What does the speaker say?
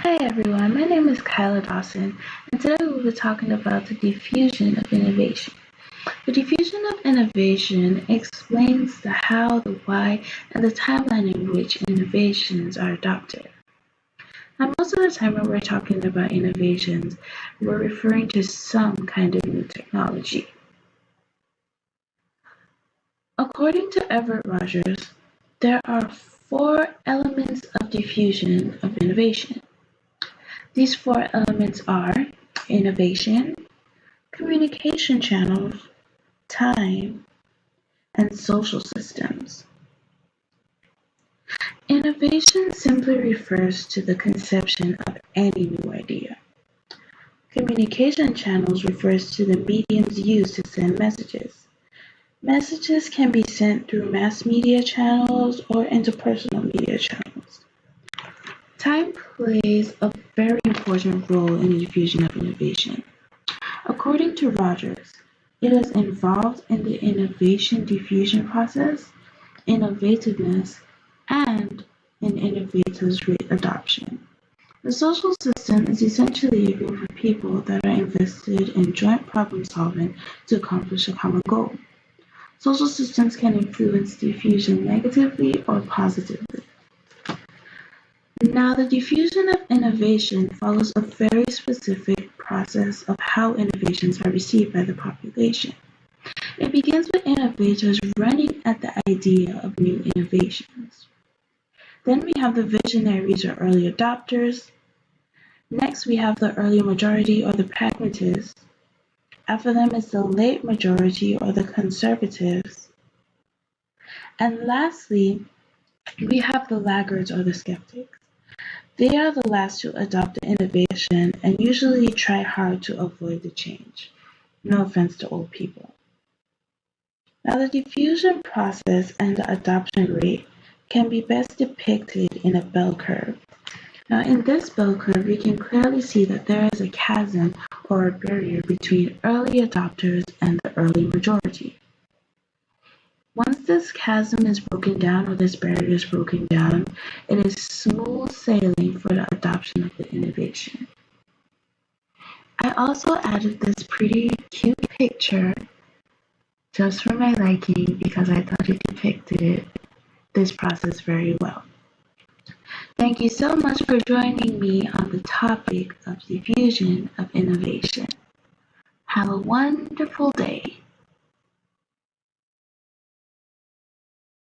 Hi everyone, my name is Kyla Dawson, and today we'll be talking about the diffusion of innovation. The diffusion of innovation explains the how, the why, and the timeline in which innovations are adopted. Now, most of the time when we're talking about innovations, we're referring to some kind of new technology. According to Everett Rogers, there are 4 elements of diffusion of innovation. These 4 elements are innovation, communication channels, time, and social systems. Innovation simply refers to the conception of any new idea. Communication channels refers to the mediums used to send messages. Messages can be sent through mass media channels or interpersonal media channels. Time plays a very important role in the diffusion of innovation. According to Rogers, it is involved in the innovation diffusion process, innovativeness, and in innovators' adoption. The social system is essentially a group of people that are invested in joint problem solving to accomplish a common goal. Social systems can influence diffusion negatively or positively. Now, the diffusion of innovation follows a very specific process of how innovations are received by the population. It begins with innovators running at the idea of new innovations. Then we have the visionaries or early adopters. Next, we have the early majority or the pragmatists. After them is the late majority or the conservatives. And lastly, we have the laggards or the skeptics. They are the last to adopt the innovation and usually try hard to avoid the change. No offense to old people. Now, the diffusion process and the adoption rate can be best depicted in a bell curve. Now, in this bell curve, we can clearly see that there is a chasm or a barrier between early adopters and the early majority. Once this chasm is broken down or this barrier is broken down, it is smooth sailing for the adoption of the innovation. I also added this pretty cute picture just for my liking because I thought it depicted this process very well. Thank you so much for joining me on the topic of diffusion of innovation. Have a wonderful day.